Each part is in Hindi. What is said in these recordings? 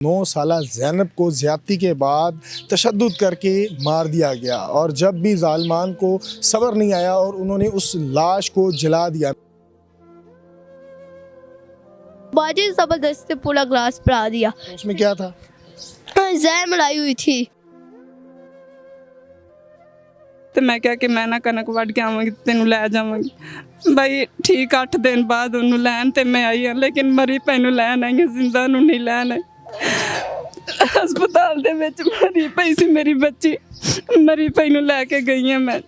9 साला ज़ैनब को ज़्यादती के बाद तशद्दुद करके मार दिया गया और जब भी ज़ालिमान को सब्र नहीं आया और उन्होंने उस लाश को जला दिया। बाजी जबरदस्ती पूरा ग्लास पड़ा दिया। तो उसमें क्या था? जहर मलाई हुई थी। ਤੇ ਮੈਂ ਕਿਹਾ ਕਿ ਮੈਂ ਨਾ ਕਣਕ ਵੱਢ ਕੇ ਆਵਾਂਗੀ ਤੈਨੂੰ ਲੈ ਜਾਵਾਂਗੀ। ਬਾਈ ਠੀਕ 8 ਦਿਨ ਬਾਅਦ ਉਹਨੂੰ ਲੈਣ ਤੇ ਮੈਂ ਆਈ ਹਾਂ, ਲੇਕਿਨ ਮਰੀ ਪਈ ਨੂੰ ਲੈਣ ਆਈ ਹਾਂ, ਜ਼ਿੰਦਾ ਨੂੰ ਨਹੀਂ ਲੈਣ ਆਈ। ਹਸਪਤਾਲ ਦੇ ਵਿੱਚ ਮਰੀ ਪਈ ਸੀ ਮੇਰੀ ਬੱਚੀ, ਮਰੀ ਪਈ ਨੂੰ ਲੈ ਕੇ ਗਈ ਹਾਂ ਮੈਂ।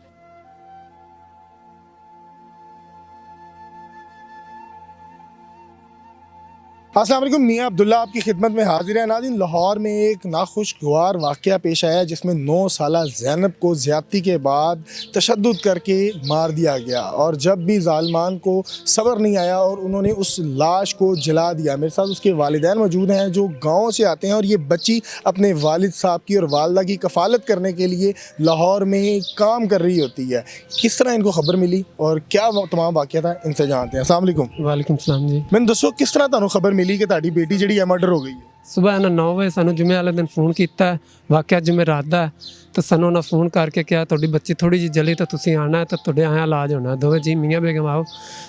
अस्सलाम वालेकुम, मियाँ अब्दुल्ला आपकी खिदमत में हाजिर है। नाज़रीन, लाहौर में एक नाखुशगवार वाक़या पेश आया जिसमें 9 साला ज़ैनब को ज़्यादती के बाद तशद्दुद करके मार दिया गया और जब भी ज़ालिमान को सब्र नहीं आया और उन्होंने उस लाश को जला दिया। मेरे साथ उसके वालिदैन मौजूद हैं जो गाँव से आते हैं और ये बच्ची अपने वालिद साहब की और वालदा की कफ़ालत करने के लिए लाहौर में काम कर रही होती है। किस तरह इनको खबर मिली और क्या तमाम वाक़या था, इनसे जानते हैं। अस्सलाम वालेकुम। वालेकुम सलाम जी। मैंने दसो किस तरह तुहानू खबर मिली कि ਤੁਹਾਡੀ बेटी ਜਿਹੜੀ ਹੈ ਮਰਡਰ ਹੋ ਗਈ ਹੈ? सुबह ना 9 ਵਜੇ ਸਾਨੂੰ ਜੁਮੇ ਵਾਲੇ ਦਿਨ ਫੋਨ ਕੀਤਾ। ਵਾਕਿਆ ਜੁਮੇ ਰਾਤ ਦਾ ਤਾਂ ਸਾਨੂੰ ਉਹਨਾਂ ਫੋਨ ਕਰਕੇ ਕਿਹਾ ਤੁਹਾਡੀ ਬੱਚੀ ਥੋੜੀ ਜਿਹੀ ਜਲੀ ਤਾਂ ਤੁਸੀਂ ਆਣਾ ਤਾਂ ਤੁਹਾਡੇ ਆਇਆ ਇਲਾਜ ਹੋਣਾ। ਦੋਵੇਂ ਜੀ ਮੀਆਂ ਬੇਗਮ ਆਓ।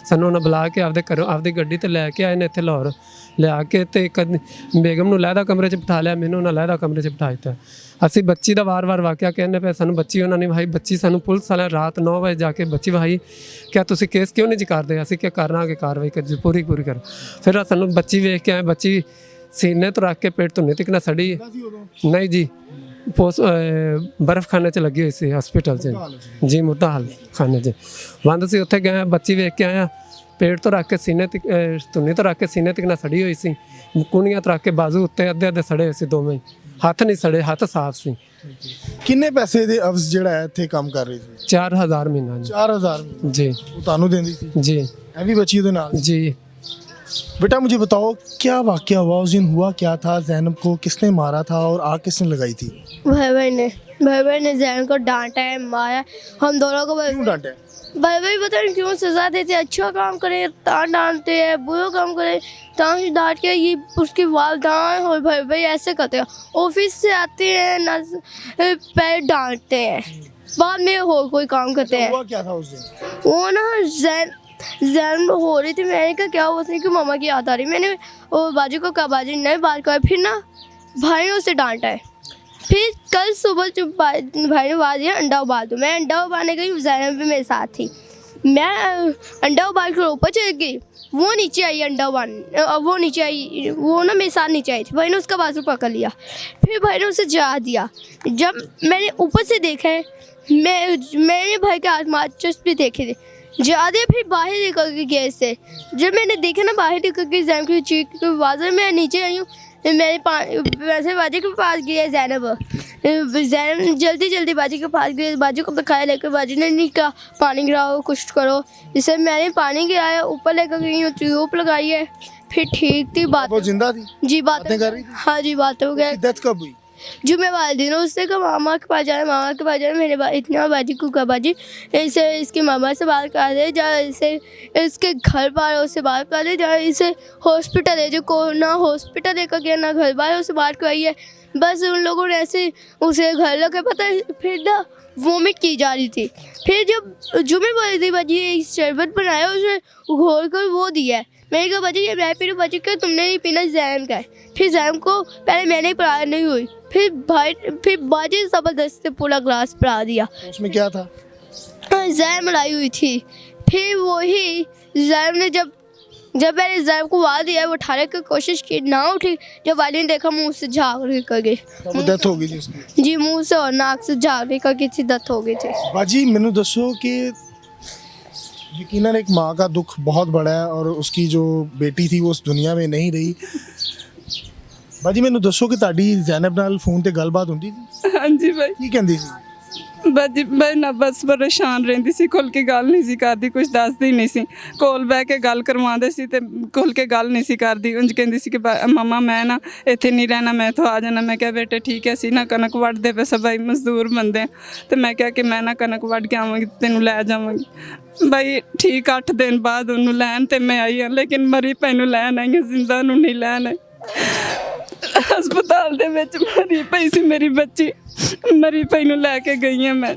ਸਾਨੂੰ ਉਹਨਾਂ ਬੁਲਾ ਕੇ ਆਪਦੇ ਘਰੋਂ ਆਪਦੀ ਗੱਡੀ ਤੇ ਲੈ ਕੇ ਆਏ ਨੇ ਇੱਥੇ ਲਾਹੌਰ ਲਿਆ ਕੇ ਤੇ ਬੇਗਮ ਨੂੰ ਲਹਿਦਾ ਕਮਰੇ 'ਚ ਬਿਠਾ ਲਿਆ, ਮੈਨੂੰ ਉਹਨਾਂ ਲਹਿਦਾ ਕਮਰੇ 'ਚ ਬਿਠਾ ਦਿੱਤਾ। ਅਸੀਂ ਬੱਚੀ ਦਾ ਵਾਰ-ਵਾਰ ਵਾਕਿਆ ਕਹਿੰਦੇ ਪਏ, ਸਾਨੂੰ ਬੱਚੀ ਉਹਨਾਂ ਨੇ ਵਹਾਈ। ਬੱਚੀ ਸਾਨੂੰ ਪੁਲਿਸ ਵਾਲਿਆਂ ਰਾਤ 9 ਵਜੇ ਜਾ ਕੇ ਬੱਚੀ ਵਹਾਈ। ਕਿਹਾ ਤੁਸੀਂ ਕੇਸ ਕਿਉਂ ਨਹੀਂ ਜੀ ਕਰਦੇ? ਅਸੀਂ ਕਿਹਾ ਕਰਨਾਂਗੇ, ਕਾਰਵਾਈ ਕਰ ਪੂਰੀ ਕਰ। ਫਿਰ ਸਾਨੂੰ ਬੱਚੀ ਵੇਖ ਕੇ ਆਏ, ਬੱਚੀ सीने तो रख के पेट तो नहीं तिकना सड़ी नहीं जी। बर्फ खाने च लगी हुई सी हॉस्पिटल से जी, मुद्दा हाल खाने च बंद सी। उत्थे गए बच्ची वेख के आया, पेट तो रख के सीने धुन्नी तो रख के सीने तिकना सड़ी हुई सी। कुणियां तो रख के बाजू उत्ते अद्धे अद्धे सड़े हुए सी, दोवें हत्थ नहीं सड़े, हत्थ साफ सी। किन्ने पैसे दे अवज ਜਿਹੜਾ ਹੈ ਇੱਥੇ ਕੰਮ ਕਰ ਰਹੀ ਸੀ? 4000 ਮਹੀਨਾ ਜੀ। 4000 जी ਉਹ ਤੁਹਾਨੂੰ ਦਿੰਦੀ ਸੀ जी ਐ ਵੀ ਬੱਚੀ ਉਹਦੇ ਨਾਲ? जी। बेटा मुझे बताओ क्या वाकया हुआ उस दिन, हुआ क्या था? ज़ैनब को किसने मारा था और आग किसने लगाई थी? भाई ने जहर को डांटा है, मारा। हम दोनों को क्यों डांटे? भाई पता नहीं क्यों सजा देते। अच्छा काम करे तान डांटते हैं, बुरा काम करे तान डांट के। ये उसकी वालदान और भाई ऐसे करते हैं। ऑफिस से आते हैं ना पैर डांटते हैं, बाद में और कोई काम करते हैं। हुआ क्या था उस दिन? वो ना जहर हो रही थी। मैंने कहा क्या हुआ? उसने कि मामा की याद आ रही। मैंने वो बाजू को कहा, बाजू ने बात करा। फिर ना भाई ने उसे डांटा है। फिर कल सुबह जब भाई ने बात दिया अंडा उबाल दो। मैं अंडा उबालने गई, ज़ैनब भी मेरे साथ थी। मैं अंडा उबाल कर ऊपर चढ़ गई, वो नीचे आई अंडा उबालने। वो नीचे आई, वो ना मेरे साथ नीचे आई थी। भाई ने उसका बाजू पकड़ लिया, फिर भाई ने उसे जला दिया। जब मैंने ऊपर से देखा है, मैंने भाई के हाथ माचिस भी देखे थे ज़्यादा। फिर बाहर निकल के गैस से जब मैंने देखा ना बाहर निकल के ज़ैनब की चीख की आवाज़, मैं नीचे आई हूँ। मैंने वैसे बाजी के पास गया ज़ैनब जल्दी बाजी के पास गई। बाजी को दिखाया, लेकर बाजी ने नहीं कहा पानी गिराओ कुछ करो। जिससे मैंने पानी गिराया, ऊपर लेकर गई हूँ, ट्यूब लगाई है। फिर ठीक थी बात। वो जिंदा थी? जी बातें कर रही थी? हाँ जी बातें हो गया। डेथ कब हुई? जुम्मेवार दिन उससे कहा मामा के पास जाना, मामा के पास जाना। मेरे इतना बाजी को कहा बाजी इसे इसके मामा से बात कर दे, जा इसे इसके घर वालों से बात कर दे, जा इसे हॉस्पिटल है जो कोरोना हॉस्पिटल लेकर गया ना, घर वालों से बात कराई है। बस उन लोगों ने ऐसे उसे घर लगे पता। फिर ना वोमिट की जा रही थी। फिर जब जुम्मे वाली थी बाजी शरबत बनाया, उसे घोल कर वो दिया है। मैंने कहा बाजी ये मैं पी रही। बाजी का तुमने नहीं पीना, जैन का है। फिर जैन को पहले मैंने ही पिलाया, नहीं हुई। फिर बाजी ज़बरदस्ती पूरा ग्लास पिला दिया। उसमें क्या था? जहर मलाई हुई थी। फिर वही जहर ने जब मैंने जहर को वार दिया, वो उठाने की कोशिश की, ना उठी। जब वाली ने देखा मुँह से झाग निकल गई। तब डेथ हो गई थी उसकी? जी मुँह से और नाक से झाग निकल गई थी, डेथ हो गई थी। बाजी मैनू दसो कि यकीनन एक माँ का दुख बहुत बड़ा है और उसकी जो बेटी थी वो उस दुनिया में नहीं रही। बाजी मैनू दसो कि ਤੁਹਾਡੀ ज़ैनब नाल फोन ते गलबात ਹੁੰਦੀ ਸੀ? हाँ जी भाई। ਕੀ ਕਹਿੰਦੀ ਸੀ? ਬਾਜੀ ਮੈਂ ਨਾ ਬਸ ਪਰੇਸ਼ਾਨ ਰਹਿੰਦੀ ਸੀ, ਖੁੱਲ ਕੇ ਗੱਲ ਨਹੀਂ ਸੀ ਕਰਦੀ, ਕੁਝ ਦੱਸਦੀ ਨਹੀਂ ਸੀ। ਕੋਲ ਬਹਿ ਕੇ ਗੱਲ ਕਰਵਾਉਂਦੇ ਸੀ ਤੇ ਖੁੱਲ ਕੇ ਗੱਲ ਨਹੀਂ ਸੀ ਕਰਦੀ। ਉਂਝ ਕਹਿੰਦੀ ਸੀ ਕਿ ਮਮਾ ਮੈਂ ਨਾ ਇੱਥੇ ਨਹੀਂ ਰਹਿਣਾ, ਮੈਂ ਇੱਥੋਂ ਆ ਜਾਣਾ। ਮੈਂ ਕਿਹਾ ਬੇਟੇ ਠੀਕ ਹੈ, ਅਸੀਂ ਨਾ ਕਣਕ ਵੱਢਦੇ ਪਏ ਸਭਾਈ ਮਜ਼ਦੂਰ ਬੰਦੇ ਤੇ ਮੈਂ ਕਿਹਾ ਕਿ ਮੈਂ ਨਾ ਕਣਕ ਵੱਢ ਕੇ ਆਵਾਂਗੀ ਤੈਨੂੰ ਲੈ ਜਾਵਾਂਗੀ। ਬਾਈ ਠੀਕ 8 ਦਿਨ ਬਾਅਦ ਉਹਨੂੰ ਲੈਣ ਤੇ ਮੈਂ ਆਈ ਹਾਂ, ਲੇਕਿਨ ਮਰੀ ਪਈ ਨੂੰ ਲੈਣ ਆਈ ਹਾਂ, ਜ਼ਿੰਦਾ ਨੂੰ ਨਹੀਂ ਲੈਣ ਆਈ। ਹਸਪਤਾਲ ਦੇ ਵਿੱਚ ਮਰੀ ਪਈ ਸੀ ਮੇਰੀ ਬੱਚੀ, ਮਰੀ ਪਈ ਨੂੰ ਲੈ ਕੇ ਗਈ ਹਾਂ ਮੈਂ।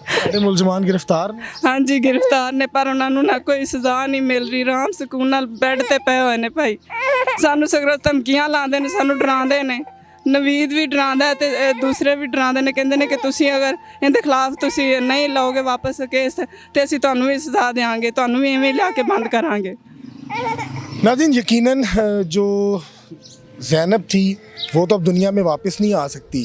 सारे मुलजमान गिरफ्तार ने? ਹਾਂਜੀ ਗ੍ਰਿਫਤਾਰ ਨੇ, ਪਰ ਉਹਨਾਂ ਨੂੰ ਨਾ ਕੋਈ ਸਜ਼ਾ ਨਹੀਂ ਮਿਲ ਰਹੀ, ਆਰਾਮ ਸਕੂਨ ਨਾਲ ਬੈੱਡ ਤੇ ਪਏ ਹੋਏ ਨੇ ਭਾਈ। ਸਾਨੂੰ ਸਗੋਂ ਧਮਕੀਆਂ ਲਾਉਂਦੇ ਨੇ, ਸਾਨੂੰ ਡਰਾਉਂਦੇ ਨੇ। ਨਵੀਦ ਵੀ ਡਰਾਉਂਦਾ ਤੇ ਦੂਸਰੇ ਵੀ ਡਰਾਉਂਦੇ ਨੇ, ਕਹਿੰਦੇ ਨੇ ਕਿ ਤੁਸੀਂ ਅਗਰ ਇਹਦੇ ਖਿਲਾਫ ਤੁਸੀਂ ਨਹੀਂ ਲਓਗੇ ਵਾਪਸ ਕੇਸ ਤੇ ਅਸੀਂ ਤੁਹਾਨੂੰ ਵੀ ਸਜ਼ਾ ਦੇਵਾਂਗੇ, ਤੁਹਾਨੂੰ ਵੀ ਇਵੇਂ ਲਿਆ ਕੇ ਬੰਦ ਕਰਾਂਗੇ। नाज़रीन, यकीनन जो ज़ैनब थी वो तो अब दुनिया में वापस नहीं आ सकती,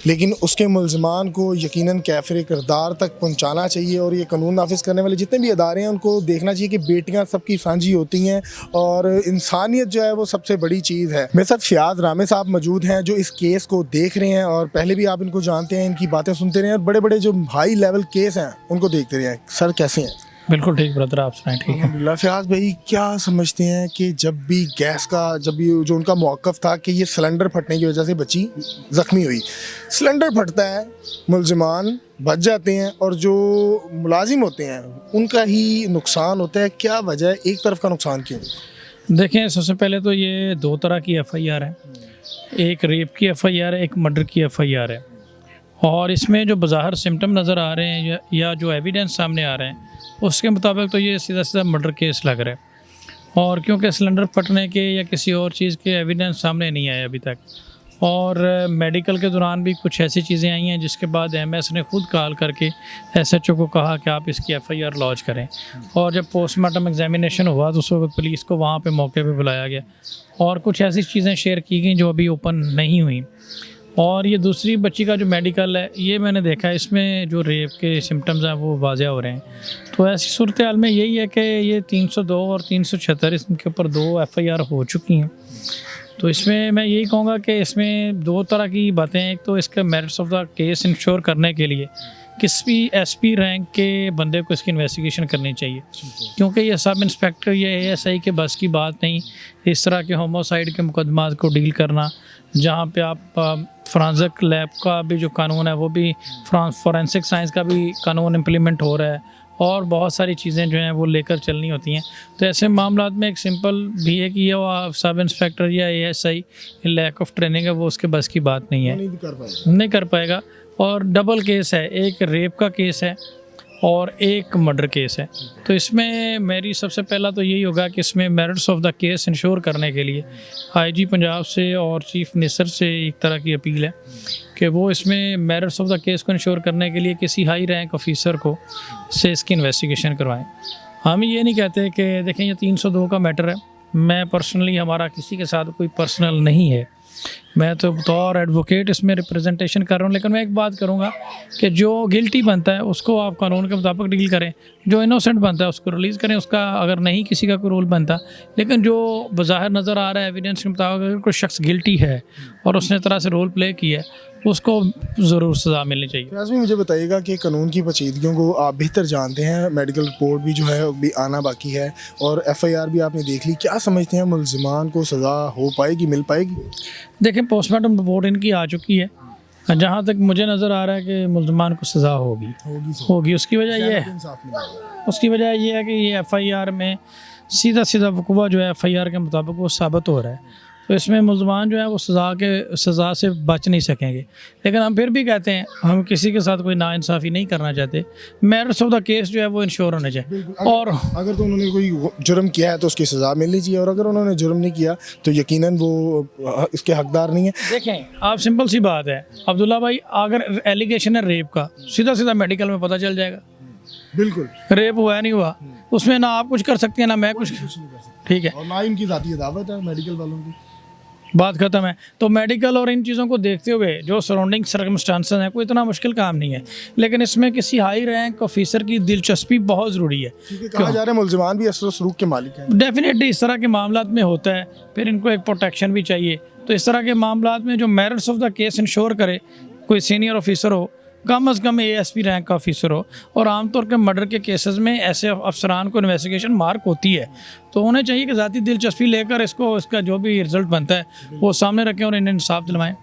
लेकिन उसके मुलजमान को यकीनन कैफिर किरदार तक पहुंचाना चाहिए। और ये कानून नाफिज करने वाले जितने भी अदारे हैं उनको देखना चाहिए कि बेटियां सबकी साझी होती हैं और इंसानियत जो है वो सबसे बड़ी चीज़ है। मेरे साथ फ़ियाज़ रामे साहब मौजूद हैं जो इस केस को देख रहे हैं और पहले भी आप इनको जानते हैं, इनकी बातें सुनते रहे हैं और बड़े बड़े जो हाई लेवल केस हैं उनको देखते रहे हैं। सर कैसे हैं? बिल्कुल ठीक ब्रदर, आप सुनाएं। ठीक है। अल्हम्दुलिल्लाह। फ़ियाज़ भाई, क्या समझते हैं कि जब भी गैस का जब भी जो उनका मौक़िफ़ था कि ये सिलेंडर फटने की वजह से बच्ची ज़ख्मी हुई, सिलेंडर फटता है, मुलजमान बच जाते हैं और जो मुलाजिम होते हैं उनका ही नुकसान होता है, क्या वजह है? एक तरफ का नुकसान क्यों? देखें, सबसे पहले तो ये दो तरह की FIR है, एक रेप की FIR है, एक मर्डर की FIR है। और इसमें जो बज़ाहिर सिम्टम नज़र आ रहे हैं या जो एविडेंस सामने आ रहे हैं उसके मुताबिक तो ये सीधा सीधा मर्डर केस लग रहा है। और क्योंकि सिलेंडर फटने के या किसी और चीज़ के एविडेंस सामने नहीं आए अभी तक, और मेडिकल के दौरान भी कुछ ऐसी चीज़ें आई हैं जिसके बाद MS ने खुद कॉल करके SHO को कहा कि आप इसकी FIR लॉन्च करें। और जब पोस्टमार्टम एग्जामिनेशन हुआ तो उस वक्त पुलिस को वहाँ पे मौके पे बुलाया गया और कुछ ऐसी चीज़ें शेयर की गई जो अभी ओपन नहीं हुई। और ये दूसरी बच्ची का जो मेडिकल है, ये मैंने देखा है, इसमें जो रेप के सिम्टम्स हैं वो वाज़ह हो रहे हैं। तो ऐसी सूरत हाल में यही है कि ये 302 और 376 इनके ऊपर 2 FIR हो चुकी हैं। तो इसमें मैं यही कहूँगा कि इसमें दो तरह की बातें हैं। एक तो इसका merits of the case ensure करने के लिए किसी SP रैंक के बंदे को इसकी इन्वेस्टिगेशन करनी चाहिए, क्योंकि ये सब इंस्पेक्टर या ASI के बस की बात नहीं इस तरह के होमोसाइड के मुकदमात को डील करना, जहाँ पे आप फोरेंसिक लैब का भी जो कानून है वो भी फोरेंसिक साइंस का भी कानून इम्प्लीमेंट हो रहा है और बहुत सारी चीज़ें जो हैं वो लेकर चलनी होती हैं। तो ऐसे मामलात में एक सिंपल भी है कि ये सब इंस्पेक्टर या ASI लैक ऑफ ट्रेनिंग है, वो उसके बस की बात नहीं है, नहीं कर पाएगा। और डबल केस है, एक रेप का केस है और एक मर्डर केस है। तो इसमें मेरी सबसे पहला तो यही होगा कि इसमें merits of the case ensure करने के लिए IG पंजाब से और चीफ मिनिस्टर से एक तरह की अपील है कि वो इसमें मेरिट्स ऑफ द केस को इंश्योर करने के लिए किसी हाई रैंक ऑफिसर को से इसकी इन्वेस्टिगेशन करवाएं। हम ये नहीं कहते कि देखें ये 302 का मैटर है, मैं पर्सनली, हमारा किसी के साथ कोई पर्सनल नहीं है, मैं तो बतौर एडवोकेट इसमें रिप्रेजेंटेशन कर रहा हूँ। लेकिन मैं एक बात करूँगा कि जो गिल्टी बनता है उसको आप कानून के मुताबिक डील करें, जो इनोसेंट बनता है उसको रिलीज़ करें। उसका अगर नहीं किसी का कोई रोल बनता, लेकिन जो बज़ाहिर नज़र आ रहा है एविडेंस के मुताबिक अगर कोई शख्स गिल्टी है और उसने तरह से रोल प्ले किया है उसको ज़रूर सज़ा मिलनी चाहिए। फ़ियाज़ भी मुझे बताइएगा कि कानून की पेचीदगियों को आप बेहतर जानते हैं, मेडिकल रिपोर्ट भी जो है अभी आना बाकी है और FIR भी आपने देख ली, क्या समझते हैं मुलजिमान को सज़ा हो पाएगी, मिल पाएगी? देखें, पोस्टमार्टम रिपोर्ट इनकी आ चुकी है, जहाँ तक मुझे नज़र आ रहा है कि मुलजमान को सज़ा होगी। उसकी वजह ये है, कि ये FIR में सीधा सीधा वक़ुआ जो है FIR के मुताबिक वो साबित हो रहा है। तो इसमें मुलजमान जो है वो सज़ा से बच नहीं सकेंगे। लेकिन हम फिर भी कहते हैं, हम किसी के साथ कोई नाइंसाफ़ी नहीं करना चाहते, मेरिट्स ऑफ द केस जो है वो इंश्योर होने चाहिए। और अगर तो उन्होंने कोई जुर्म किया है तो उसकी सज़ा मिलनी चाहिए और अगर उन्होंने जुर्म नहीं किया तो यकीनन वो इसके हकदार नहीं है। देखें, आप सिंपल सी बात है अब्दुल्ला भाई, अगर एलिगेशन है रेप का, सीधा सीधा मेडिकल में पता चल जाएगा। बिल्कुल, रेप हुआ है नहीं हुआ, उसमें ना आप कुछ कर सकते हैं ना मैं कुछ, ठीक है, और ना इनकी ज़ाती दावत है मेडिकल वालों की, बात ख़त्म है। तो मेडिकल और इन चीज़ों को देखते हुए जो सराउंडिंग सर्कमस्टांसेस हैं, कोई इतना मुश्किल काम नहीं है, लेकिन इसमें किसी हाई रैंक ऑफिसर की दिलचस्पी बहुत ज़रूरी है। कहा जा रहा है मुलजमान भी असर सलूक के मालिक हैं। डेफिनेटली इस तरह के मामलात में होता है, फिर इनको एक प्रोटेक्शन भी चाहिए। तो इस तरह के मामलात में जो merits of the case ensure करे, कोई सीनियर ऑफिसर हो, कम अज़ कम ASP रैंक का ऑफिसर हो। और आमतौर के मर्डर के केसेस में ऐसे अफसरान को इन्वेस्टिगेशन मार्क होती है, तो उन्हें चाहिए कि ज़ाती दिलचस्पी लेकर इसका जो भी रिज़ल्ट बनता है वो सामने रखें और इन्हें इंसाफ दिलवाएं।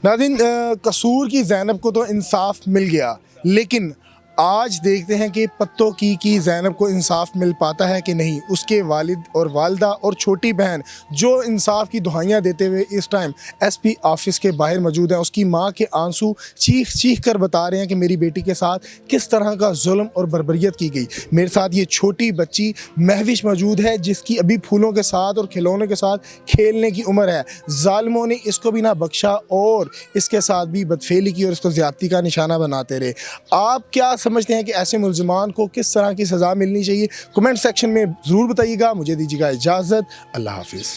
नाज़रीन, कसूर की ज़ैनब को तो इंसाफ मिल गया, लेकिन आज देखते हैं कि पत्तों की ज़ैनब को इंसाफ मिल पाता है कि नहीं। उसके वालिद और वालदा और छोटी बहन जो इंसाफ की दुहाइयाँ देते हुए इस टाइम SP ऑफिस के बाहर मौजूद हैं, उसकी माँ के आंसू चीख चीख कर बता रहे हैं कि मेरी बेटी के साथ किस तरह का जुल्म और बर्बरियत की गई। मेरे साथ ये छोटी बच्ची महविश मौजूद है जिसकी अभी फूलों के साथ और खिलौनों के साथ खेलने की उम्र है। जालिमों ने इसको भी ना बख्शा और इसके साथ भी बदफेली की और इसको ज़्यादती का निशाना बनाते रहे। आप क्या समझते हैं कि ऐसे मुल्ज़िमान को किस तरह की सज़ा मिलनी चाहिए? कमेंट सेक्शन में ज़रूर बताइएगा। मुझे दीजिएगा इजाज़त। अल्लाह हाफिज़।